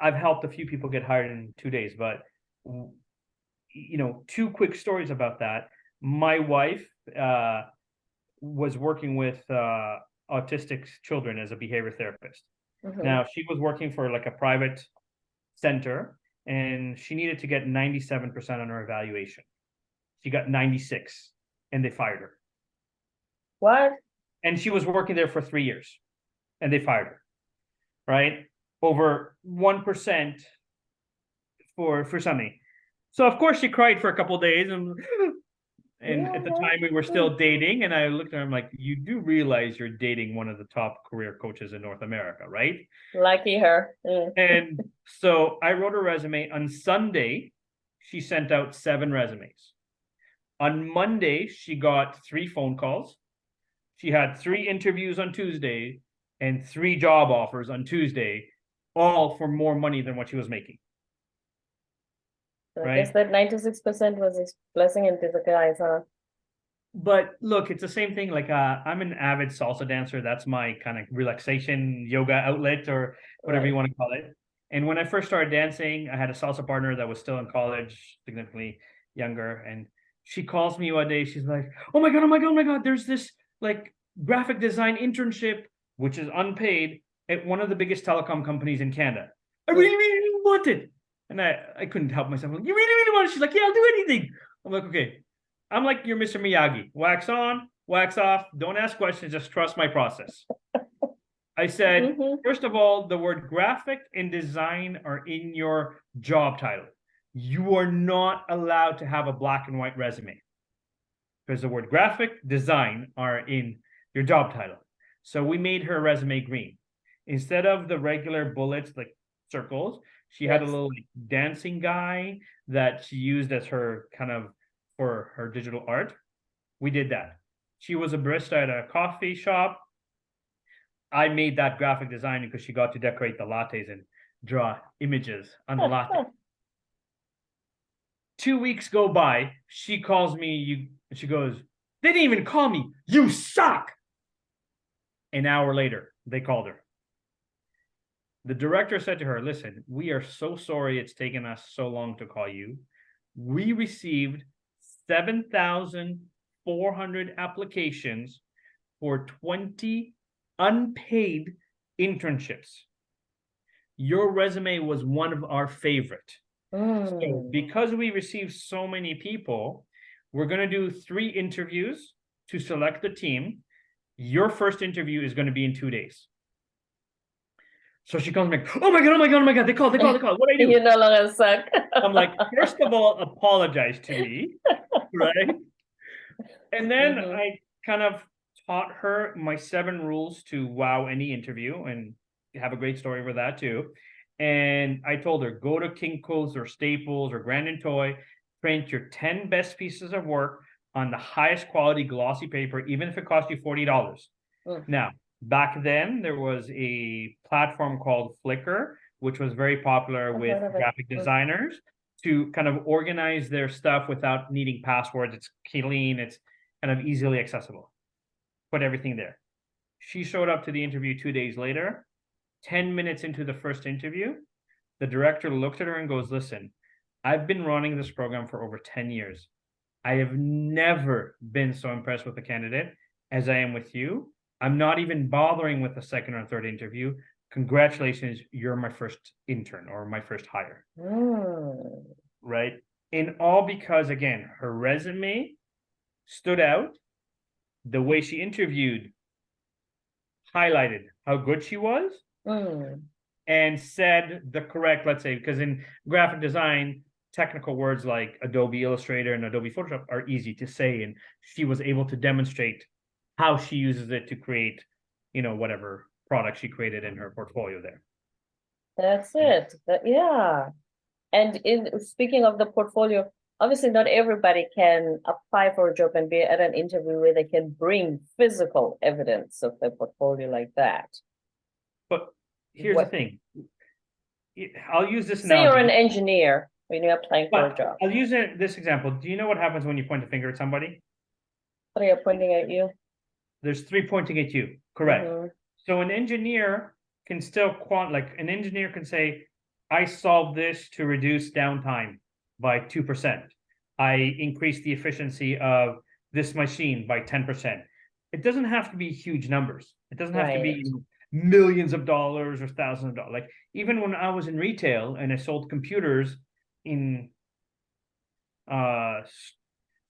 I've helped a few people get hired in 2 days, but 2 quick stories about that. My wife was working with autistic children as a behavior therapist. Now, she was working for like a private center, and she needed to get 97% on her evaluation. She got 96, and they fired her. What? And she was working there for 3 years, and they fired her, right? Over 1% for something. So of course she cried for a couple of days, and at the time we were still dating, and I looked at her, I'm like, you do realize you're dating one of the top career coaches in North America, right? Lucky her. And so I wrote her resume. On Sunday, she sent out 7 resumes. On Monday, she got 3 phone calls. She had 3 interviews on Tuesday and 3 job offers on Tuesday, all for more money than what she was making. So I guess that 96% was his blessing in disguise, huh? But look, it's the same thing. Like, I'm an avid salsa dancer. That's my kind of relaxation yoga outlet, or whatever you want to call it. And when I first started dancing, I had a salsa partner that was still in college, significantly younger. And she calls me one day. She's like, oh my God, oh my God, oh my God. There's this like graphic design internship, which is unpaid at one of the biggest telecom companies in Canada. I really, really want it. And I couldn't help myself. I'm like, you really, really want it? She's like, yeah, I'll do anything. I'm like, okay. I'm like your Mr. Miyagi. Wax on, wax off. Don't ask questions. Just trust my process. I said, first of all, the word graphic and design are in your job title. You are not allowed to have a black and white resume because the word graphic, design are in your job title. So we made her resume green. Instead of the regular bullets, like circles, she had a little like, dancing guy that she used as her kind of for her digital art. We did that. She was a barista at a coffee shop. I made that graphic design because she got to decorate the lattes and draw images on the latte. 2 weeks go by. She calls me. She goes, they didn't even call me. You suck. An hour later, they called her. The director said to her, listen, we are so sorry it's taken us so long to call you. We received 7,400 applications for 20 unpaid internships. Your resume was one of our favorite. So because we received so many people, we're going to do 3 interviews to select the team. Your first interview is going to be in 2 days. So she calls me, oh my God, oh my God, oh my God, they called. What do I do? You no longer suck. I'm like, first of all, apologize to me, right? And then I kind of taught her my 7 rules to wow any interview, and have a great story for that too. And I told her, go to Kinko's or Staples or Grand and Toy, print your 10 best pieces of work on the highest quality glossy paper, even if it costs you $40. Now, back then, there was a platform called Flickr, which was very popular with graphic designers to kind of organize their stuff without needing passwords. It's clean, it's kind of easily accessible. Put everything there. She showed up to the interview 2 days later. 10 minutes into the first interview, the director looked at her and goes, listen, I've been running this program for over 10 years. I have never been so impressed with a candidate as I am with you. I'm not even bothering with the second or third interview. Congratulations, you're my first intern or my first hire. Right? And all because, again, her resume stood out. The way she interviewed highlighted how good she was. And said the correct, let's say, because in graphic design, technical words like Adobe Illustrator and Adobe Photoshop are easy to say. And she was able to demonstrate how she uses it to create, whatever product she created in her portfolio there. That's it. Yeah. And speaking of the portfolio, obviously not everybody can apply for a job and be at an interview where they can bring physical evidence of their portfolio like that. But here's the thing. I'll use this Say you're an engineer when you're applying for a job. I'll use this example. Do you know what happens when you point a finger at somebody? What are you pointing at you? There's 3 pointing at you. Correct. So an engineer can still an engineer can say, I solved this to reduce downtime by 2%. I increased the efficiency of this machine by 10%. It doesn't have to be huge numbers. It doesn't have to be millions of dollars or thousands of dollars. Like even when I was in retail and I sold computers in a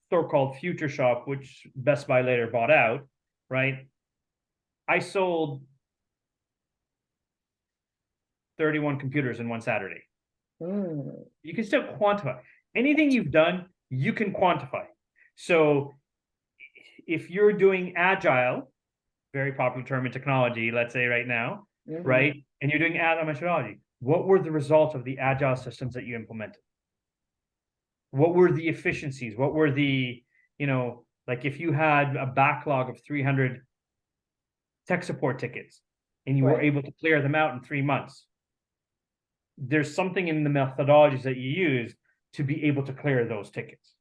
store called Future Shop, which Best Buy later bought out, right? I sold 31 computers in one Saturday. You can still quantify. Anything you've done, you can quantify. So if you're doing agile, very popular term in technology, let's say right now, right? And you're doing agile methodology, what were the results of the agile systems that you implemented? What were the efficiencies? What were the, like if you had a backlog of 300 tech support tickets and you were able to clear them out in 3 months, there's something in the methodologies that you use to be able to clear those tickets.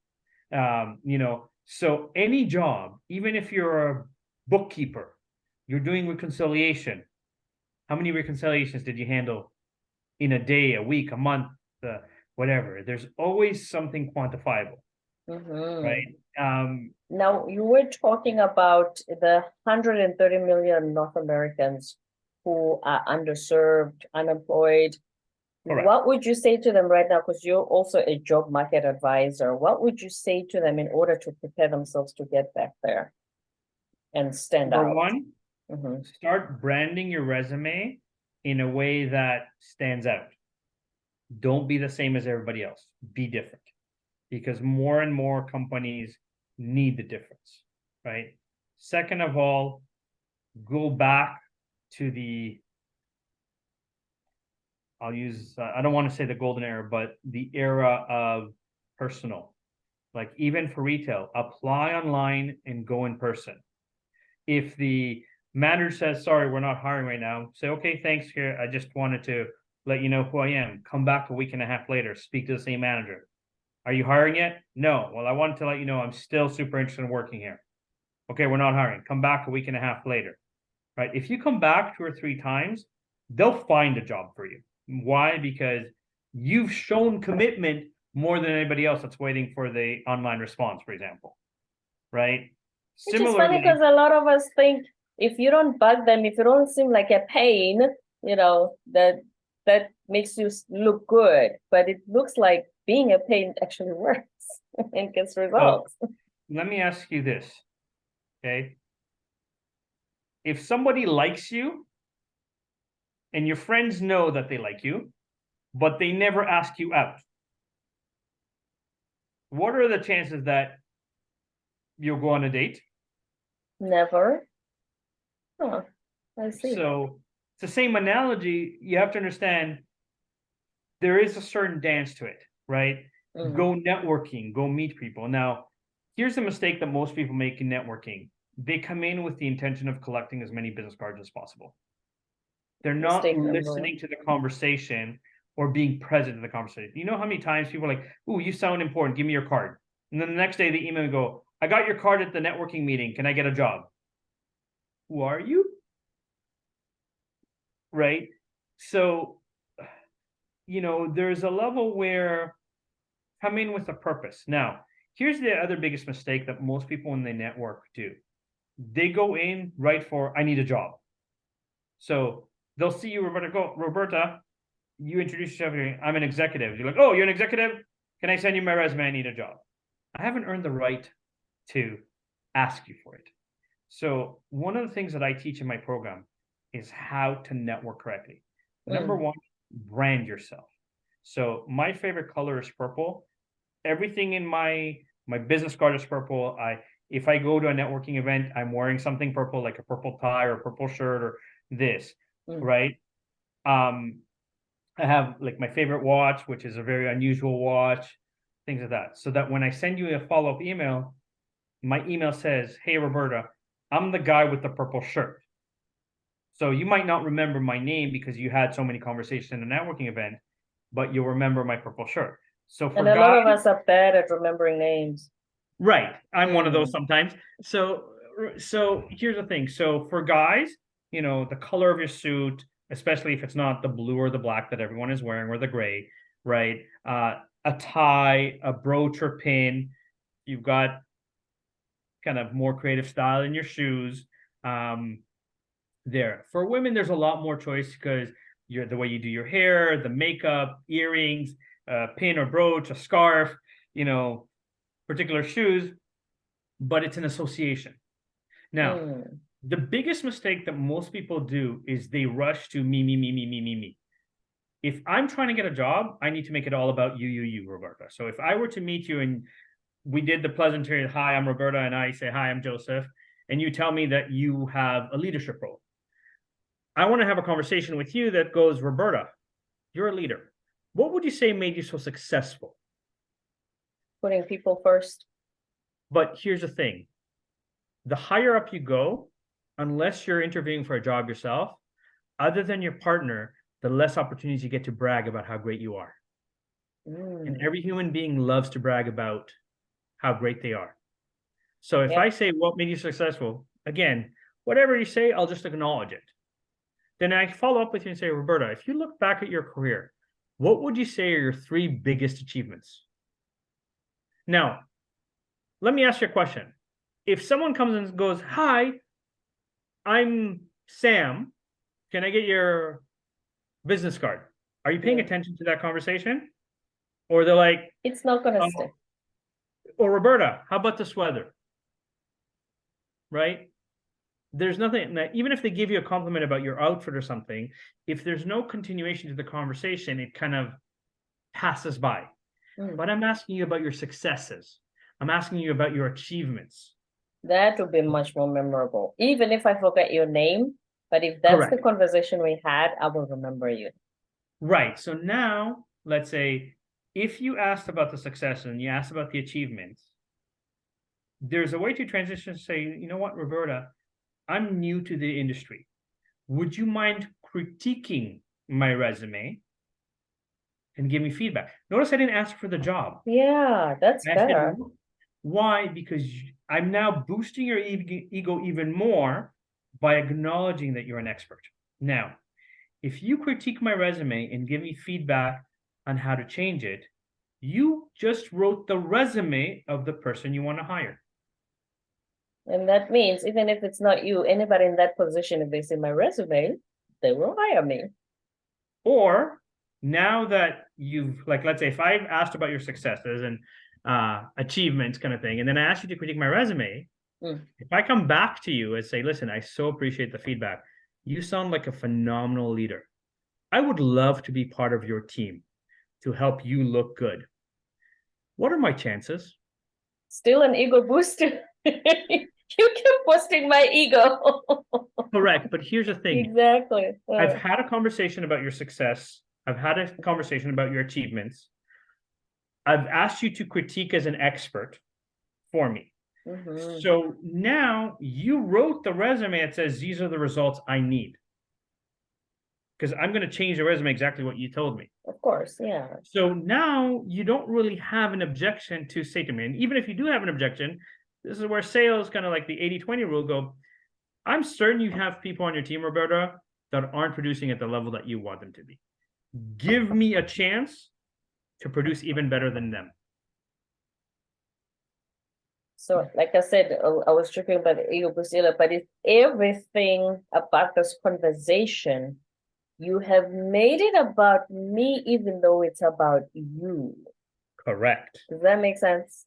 So any job, even if you're a bookkeeper, you're doing reconciliation. How many reconciliations did you handle in a day, a week, a month, whatever. There's always something quantifiable, right? Now, you were talking about the 130 million North Americans who are underserved, unemployed. Correct. What would you say to them right now? Because you're also a job market advisor. What would you say to them in order to prepare themselves to get back there and stand Number out? one, start branding your resume in a way that stands out. Don't be the same as everybody else. Be different, because more and more companies need the difference, right? Second of all, go back to I don't want to say the golden era, but the era of personal. Like even for retail, apply online and go in person. If the manager says, sorry, we're not hiring right now, say, okay, thanks, here. I just wanted to let you know who I am. Come back a week and a half later, speak to the same manager. Are you hiring yet? No. Well, I wanted to let you know I'm still super interested in working here. Okay, we're not hiring. Come back a week and a half later. Right? If you come back 2 or 3 times, they'll find a job for you. Why? Because you've shown commitment more than anybody else that's waiting for the online response, for example. Right? Which is funny because a lot of us think if you don't bug them, if you don't seem like a pain, that makes you look good. But it looks like being a pain actually works and gets results. So, let me ask you this, okay? If somebody likes you and your friends know that they like you, but they never ask you out, what are the chances that you'll go on a date? Never. Oh, I see. So it's the same analogy. You have to understand there is a certain dance to it, right? Go networking, go meet people. Now, here's the mistake that most people make in networking. They come in with the intention of collecting as many business cards as possible. They're not listening to the conversation or being present in the conversation. You know how many times people are like, ooh, you sound important, give me your card. And then the next day they email and go, I got your card at the networking meeting. Can I get a job? Who are you? Right? So, there's a level where come in with a purpose. Now, here's the other biggest mistake that most people in the network do. They go in right for, I need a job. So they'll see you, Roberta, go, Roberta, you introduce yourself, I'm an executive. You're like, oh, you're an executive? Can I send you my resume? I need a job. I haven't earned the right to ask you for it. So one of the things that I teach in my program is how to network correctly. Number one, brand yourself. So my favorite color is purple. Everything in my business card is purple. If I go to a networking event, I'm wearing something purple, like a purple tie or a purple shirt or this, right? I have like my favorite watch, which is a very unusual watch, things like that. So that when I send you a follow-up email, my email says, hey, Roberta, I'm the guy with the purple shirt. So you might not remember my name because you had so many conversations in a networking event, but you'll remember my purple shirt. So for and a lot of us are bad at remembering names. Right. I'm one of those sometimes. So here's the thing. So for guys, the color of your suit, especially if it's not the blue or the black that everyone is wearing or the gray, right? A tie, a brooch or pin. You've got kind of more creative style in your shoes. There. For women, there's a lot more choice because the way you do your hair, the makeup, earrings, pin or brooch, a scarf, particular shoes, but it's an association. Now, the biggest mistake that most people do is they rush to me. If I'm trying to get a job, I need to make it all about you, Roberta. So if I were to meet you and we did the pleasantry, hi, I'm Roberta, and I say, hi, I'm Joseph, and you tell me that you have a leadership role. I want to have a conversation with you that goes, Roberta, you're a leader. What would you say made you so successful? Putting people first. But here's the thing. The higher up you go, unless you're interviewing for a job yourself, other than your partner, the less opportunities you get to brag about how great you are. And every human being loves to brag about how great they are. So if I say, what made you successful? Again, whatever you say, I'll just acknowledge it. Then I follow up with you and say, Roberta, if you look back at your career, what would you say are your 3 biggest achievements? Now, let me ask you a question. If someone comes and goes, hi, I'm Sam, can I get your business card? Are you paying attention to that conversation? Or they're like, it's not going to stay. Or Roberta, how about this weather? Right? There's nothing, even if they give you a compliment about your outfit or something, if there's no continuation to the conversation, it kind of passes by. But I'm asking you about your successes. I'm asking you about your achievements. That would be much more memorable, even if I forget your name. But if that's the conversation we had, I will remember you. Right. So now, let's say, if you asked about the success and you asked about the achievements, there's a way to transition and say, you know what, Roberta, I'm new to the industry. Would you mind critiquing my resume and give me feedback? Notice I didn't ask for the job. Yeah, that's better. Why? Because I'm now boosting your ego even more by acknowledging that you're an expert. Now, if you critique my resume and give me feedback on how to change it, you just wrote the resume of the person you want to hire. And that means even if it's not you, anybody in that position, if they see my resume, they will hire me. Or now that you've, like, let's say if I've asked about your successes and achievements kind of thing, and then I ask you to critique my resume, if I come back to you and say, listen, I so appreciate the feedback. You sound like a phenomenal leader. I would love to be part of your team to help you look good. What are my chances? Still an ego booster. You keep boosting my ego. Correct. But here's the thing. Exactly. I've had a conversation about your success. I've had a conversation about your achievements. I've asked you to critique as an expert for me. So now you wrote the resume that says, these are the results I need. Because I'm going to change the resume exactly what you told me. Of course, yeah. So now you don't really have an objection to say to me. And even if you do have an objection, this is where sales, kind of like the 80-20 rule, go, I'm certain you have people on your team, Roberta, that aren't producing at the level that you want them to be. Give me a chance to produce even better than them. So, like I said, I was talking about the ego boost, but it's everything about this conversation. You have made it about me, even though it's about you. Correct. Does that make sense?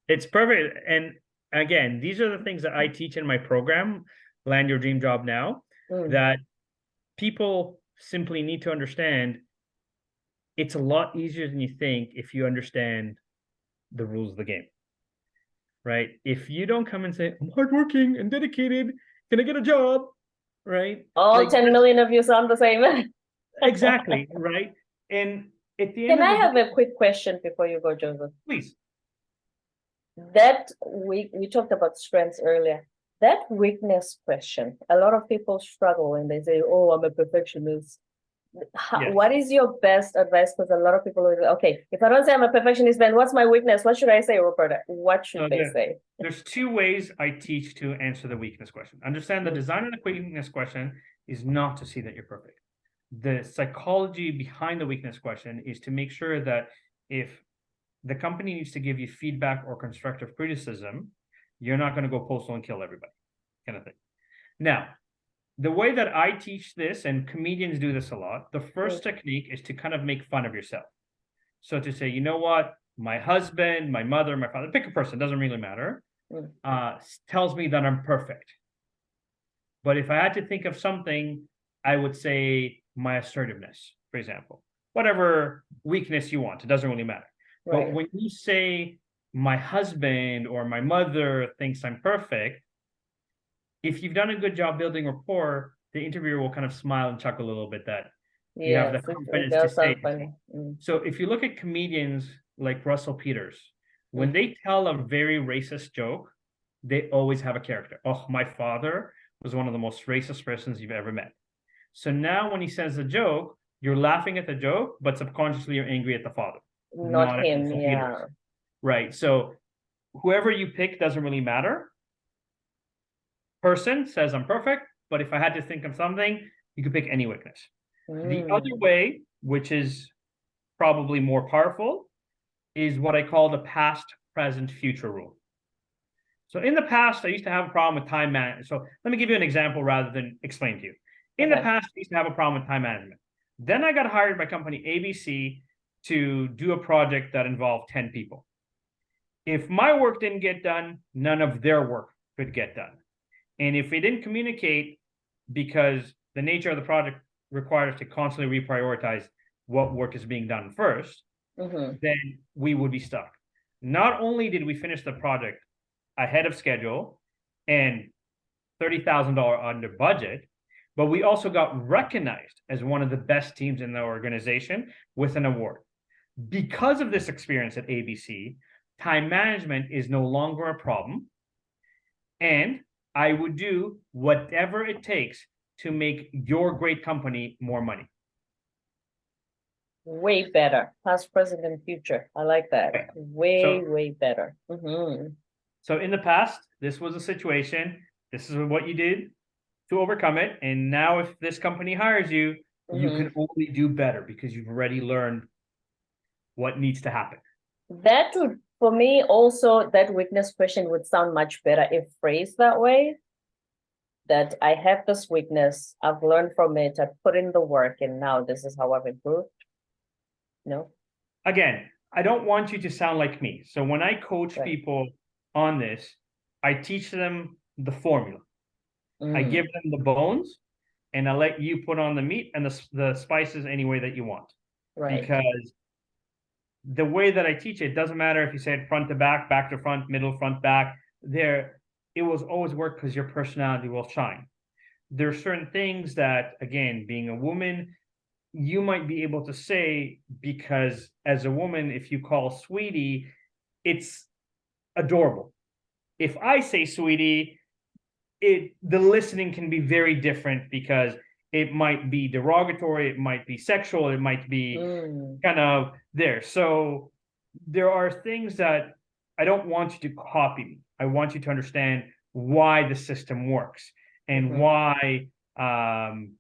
It's perfect. And again, these are the things that I teach in my program, Land Your Dream Job Now, that people simply need to understand. It's a lot easier than you think if you understand the rules of the game, right? If you don't come and say, I'm hardworking and dedicated, can I get a job? Right? All like, 10 million of you sound the same. Exactly, right? And at the end Can I have a quick question before you go, Joseph? Please. That we talked about strengths earlier. That weakness question, a lot of people struggle when they say, oh, I'm a perfectionist. Yes. What is your best advice? Because a lot of people are, okay, if I don't say I'm a perfectionist, then what's my weakness? What should I say, Roberta? What should they say? There's 2 ways I teach to answer the weakness question. Understand the design of the weakness question is not to see that you're perfect. The psychology behind the weakness question is to make sure that if the company needs to give you feedback or constructive criticism, you're not going to go postal and kill everybody, kind of thing. Now, the way that I teach this, and comedians do this a lot, the first technique is to kind of make fun of yourself. So to say, you know what, my husband, my mother, my father, pick a person, doesn't really matter, tells me that I'm perfect. But if I had to think of something, I would say my assertiveness, for example. Whatever weakness you want, it doesn't really matter. Right. But when you say my husband or my mother thinks I'm perfect, if you've done a good job building rapport, the interviewer will kind of smile and chuckle a little bit that you have the confidence to say it. So if you look at comedians like Russell Peters, when they tell a very racist joke, they always have a character. Oh, my father was one of the most racist persons you've ever met. So now when he says a joke, you're laughing at the joke, but subconsciously you're angry at the father. Not him, yeah. Peters. Right. So whoever you pick doesn't really matter. Person says I'm perfect, but if I had to think of something, You could pick any weakness. The other Mm. way, which is probably more powerful, is what I call the past, present, future rule. So in the past, I used to have a problem with time management. So let me give you an example rather than explain to you. In the Okay. past, I used to have a problem with time management. Then I got hired by company ABC to do a project that involved 10 people. If my work didn't get done, none of their work could get done. And if we didn't communicate, because the nature of the project required us to constantly reprioritize what work is being done first, then we would be stuck. Not only did we finish the project ahead of schedule and $30,000 under budget, but we also got recognized as one of the best teams in the organization with an award. Because of this experience at ABC, time management is no longer a problem. And I would do whatever it takes to make your great company more money. Way better. Past, present, and future. I like that. Right. Way better. So in the past, this was a situation. This is what you did to overcome it. And now if this company hires you, you can only do better because you've already learned what needs to happen. That would, for me, also, that weakness question would sound much better if phrased that way. That I have this weakness, I've learned from it, I've put in the work, and now this is how I've improved. No? Again, I don't want you to sound like me. So when I coach people on this, I teach them the formula. I give them the bones, and I let you put on the meat and the spices any way that you want. Right. Because the way that I teach it doesn't matter if you say it front to back, back to front, middle, front, back. It will always work because your personality will shine. There are certain things that, again, being a woman, you might be able to say, because as a woman, if you call sweetie, it's adorable. If I say sweetie, the listening can be very different because it might be derogatory, it might be sexual, it might be kind of there. So there are things that I don't want you to copy me. I want you to understand why the system works and why, in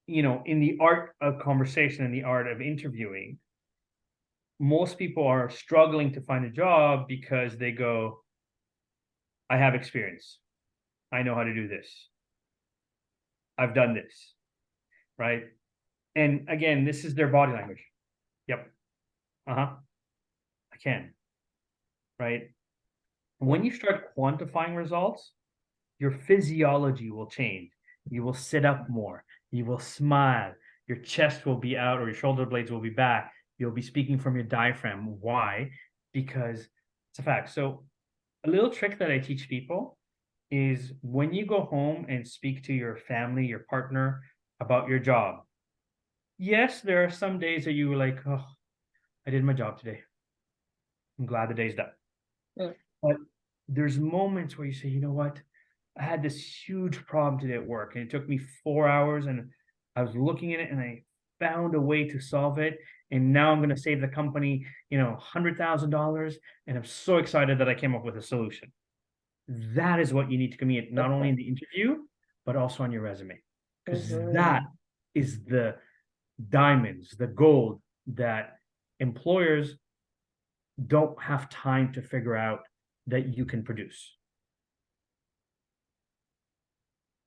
the art of conversation and the art of interviewing, most people are struggling to find a job because they go, I have experience. I know how to do this. I've done this, right? And again, this is their body language. Yep. I can, right? When you start quantifying results, your physiology will change. You will sit up more. You will smile. Your chest will be out or your shoulder blades will be back. You'll be speaking from your diaphragm. Why? Because it's a fact. So a little trick that I teach people is when you go home and speak to your family, your partner about your job. Yes, there are some days that you were like, oh, I did my job today. I'm glad the day's done. But there's moments where you say, you know what? I had this huge problem today at work and it took me 4 hours and I was looking at it and I found a way to solve it. And now I'm going to save the company, $100,000. And I'm so excited that I came up with a solution. That is what you need to communicate, not only in the interview, but also on your resume. Because that is the diamonds, the gold that employers don't have time to figure out that you can produce.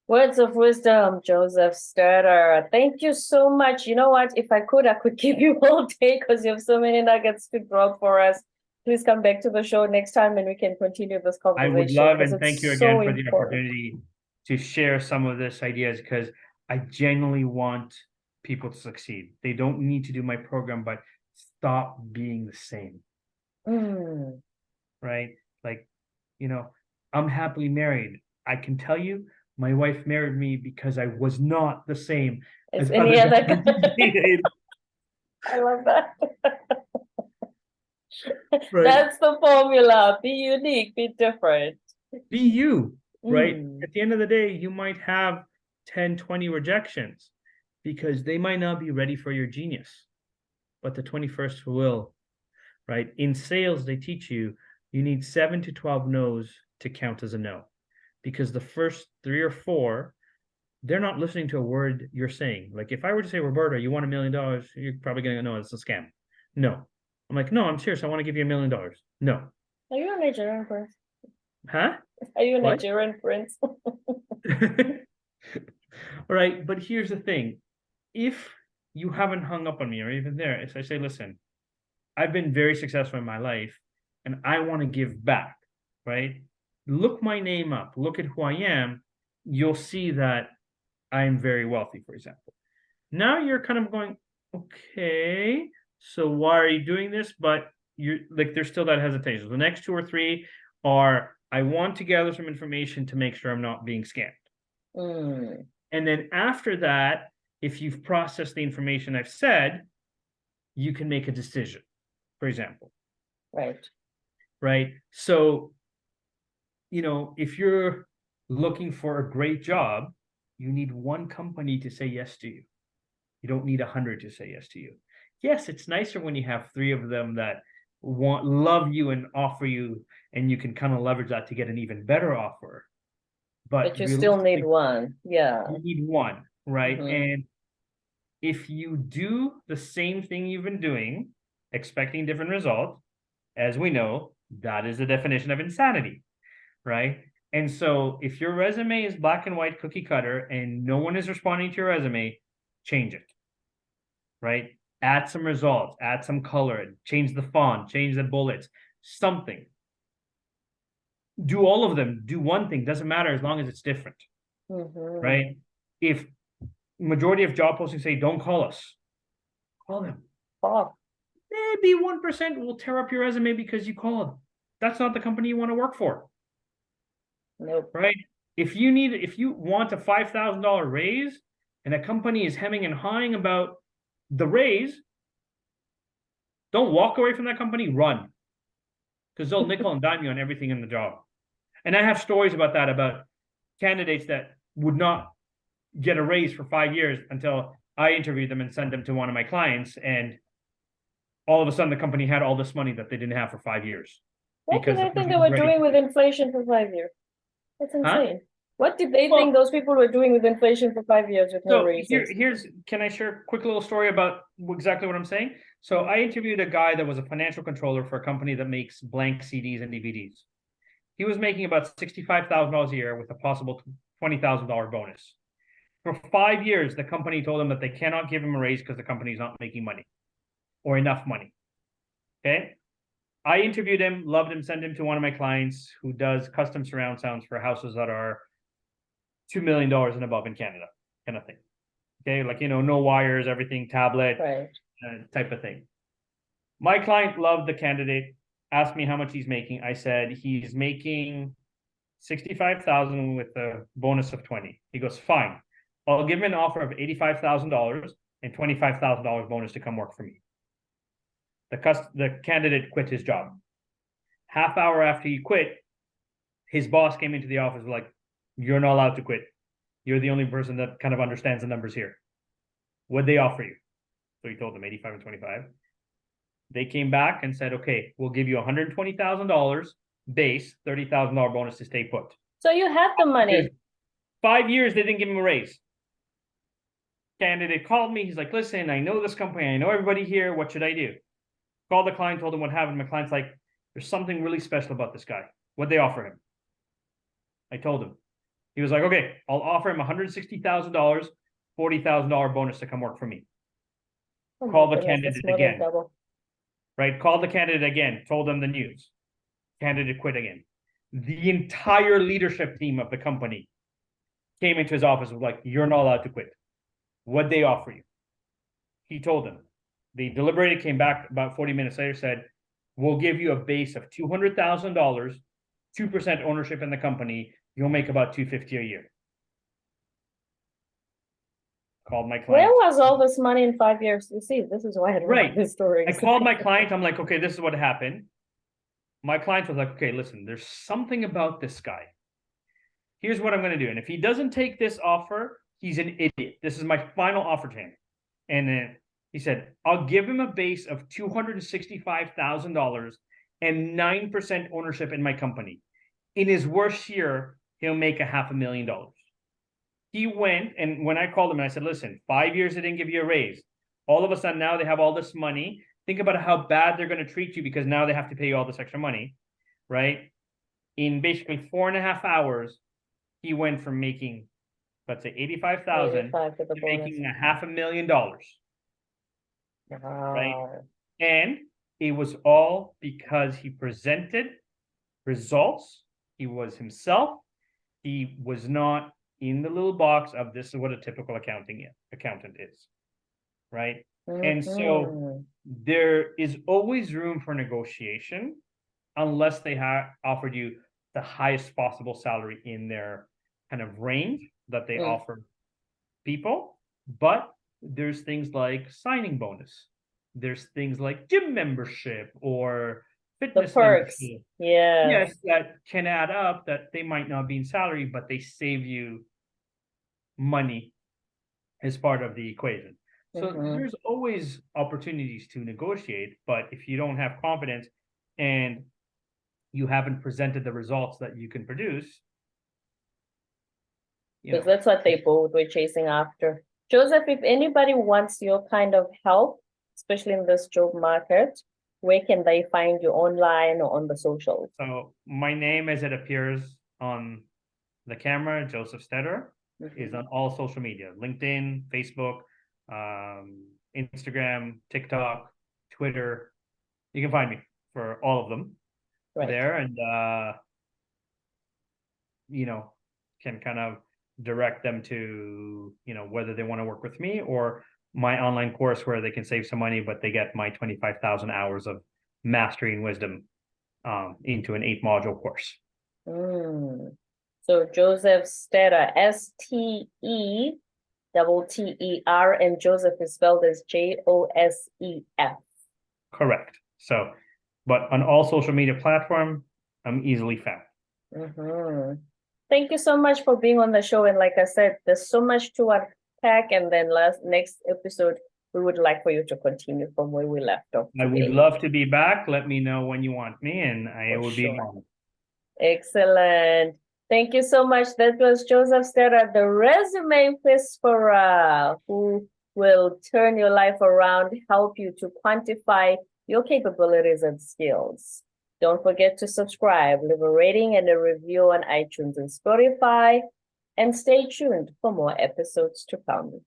Words of wisdom, Josef Stetter. Thank you so much. You know what? If I could keep you all day because you have so many nuggets to drop for us. Please come back to the show next time and we can continue this conversation. I would love, and thank you again for the opportunity to share some of this ideas, because I genuinely want people to succeed. They don't need to do my program, but stop being the same. Right? Like, I'm happily married. I can tell you, my wife married me because I was not the same as any other guy. I love that. Right. That's the formula. Be unique, be different. Be you, right? At the end of the day, you might have 10, 20 rejections because they might not be ready for your genius, but the 21st will, right? In sales, they teach you need 7 to 12 no's to count as a no, because the first 3 or 4 they're not listening to a word you're saying. Like if I were to say, Roberta, you want $1 million, you're probably going to know it's a scam. No. I'm like, no, I'm serious. I want to give you $1 million. No. Are you a Nigerian prince? Huh? Are you a What? Nigerian prince? All right. But here's the thing. If you haven't hung up on me or even there, if I say, listen, I've been very successful in my life and I want to give back, right? Look my name up, look at who I am. You'll see that I'm very wealthy, for example. Now you're kind of going, okay, so why are you doing this? But you're like, there's still that hesitation. The next two or three are, I want to gather some information to make sure I'm not being scammed. Mm, And then after that, if you've processed the information I've said, you can make a decision, for example. right. Right. So, if you're looking for a great job, you need one company to say yes to you. You don't need 100 to say yes to you. Yes, it's nicer when you have 3 of them that love you and offer you, and you can kind of leverage that to get an even better offer. But you still need one. Yeah. You need one, right? Mhm. And if you do the same thing you've been doing, expecting different results, as we know, that is the definition of insanity, right? And so if your resume is black and white cookie cutter and no one is responding to your resume, change it, right? Add some results, add some color, change the font, change the bullets, something. Do all of them, do one thing, doesn't matter as long as it's different, right? If majority of job postings say, don't call us, call them. Oh, Maybe 1% will tear up your resume because you called. That's not the company you want to work for. nope. Right? If you want a $5,000 raise and a company is hemming and hawing about the raise, don't walk away from that company, run. Because they'll nickel and dime you on everything in the job. And I have stories about that, about candidates that would not get a raise for 5 years until I interviewed them and sent them to one of my clients. And all of a sudden the company had all this money that they didn't have for 5 years. What did they think they were doing with inflation for 5 years? That's insane. Huh? What did they think those people were doing with inflation for 5 years with no raises? Can I share a quick little story about exactly what I'm saying? So I interviewed a guy that was a financial controller for a company that makes blank CDs and DVDs. He was making about $65,000 a year with a possible $20,000 bonus. For 5 years, the company told him that they cannot give him a raise because the company is not making money or enough money. Okay. I interviewed him, loved him, sent him to one of my clients who does custom surround sounds for houses that are $2 million and above in Canada, kind of thing. Okay, like, no wires, everything, tablet, right, type of thing. My client loved the candidate, asked me how much he's making. I said he's making 65,000 with a bonus of 20. He goes, fine. I'll give him an offer of $85,000 and $25,000 bonus to come work for me. The candidate quit his job. Half hour after he quit, his boss came into the office like, you're not allowed to quit. You're the only person that kind of understands the numbers here. What'd they offer you? So he told them 85 and 25. They came back and said, okay, we'll give you $120,000 base, $30,000 bonus to stay put. So you had the money. 5 years, they didn't give him a raise. Candidate called me. He's like, listen, I know this company. I know everybody here. What should I do? Called the client, told him what happened. My client's like, there's something really special about this guy. What'd they offer him? I told him. He was like, okay, I'll offer him $160,000, $40,000 bonus to come work for me. Call the candidate again. Right? Called the candidate again, told them the news. Candidate quit again. The entire leadership team of the company came into his office and was like, you're not allowed to quit. What'd they offer you? He told them. They deliberated, came back about 40 minutes later, said, we'll give you a base of $200,000, 2% ownership in the company. You'll make about $250,000 a year. Called my client. Where was all this money in 5 years? You see, this is why I don't like this story. I called my client. I'm like, okay, this is what happened. My client was like, okay, listen, there's something about this guy. Here's what I'm going to do. And if he doesn't take this offer, he's an idiot. This is my final offer to him. And then he said, I'll give him a base of $265,000 and 9% ownership in my company. In his worst year, he'll make $500,000. he went, and when I called him, I said, listen, 5 years they didn't give you a raise. All of a sudden now they have all this money. Think about how bad they're going to treat you because now they have to pay you all this extra money, right? In basically 4.5 hours, he went from making, let's say, 85,000 85 for the to bonus. making $500,000, right? Wow. And it was all because he presented results. He was himself. He was not in the little box of this is what a typical accountant is, right? And so Mhm. there is always room for negotiation unless they have offered you the highest possible salary in their kind of range that they offer people. But there's things like signing bonus. There's things like gym membership or The fitness perks. membership. Yes. Yes, that can add up that they might not be in salary, but they save you money as part of the equation. So Mhm. there's always opportunities to negotiate, but if you don't have confidence and you haven't presented the results that you can produce, you Because know, that's what they both were chasing after. Joseph, if anybody wants your kind of help, especially in this job market, where can they find you, online or on the socials? so my name as it appears on the camera, Josef Stetter, is Mhm. on all social media, LinkedIn, Facebook, Instagram, TikTok, Twitter. You can find me for all of them Right. there, and can kind of direct them to, whether they want to work with me or my online course where they can save some money, but they get my 25,000 hours of mastery and wisdom into an 8 module course. Mm. So Josef Stetter, Stetter, and Joseph is spelled as Josef. Correct. So, but on all social media platform, I'm easily found. Mm-hmm. Thank you so much for being on the show. And like I said, there's so much to unpack. And then next episode, we would like for you to continue from where we left off I would today. love to be back. Let me know when you want me, and I For would be sure. on. Excellent. Thank you so much. That was Josef Stetter, the resume whisperer, who will turn your life around, help you to quantify your capabilities and skills. Don't forget to subscribe, leave a rating and a review on iTunes and Spotify, and stay tuned for more episodes to come.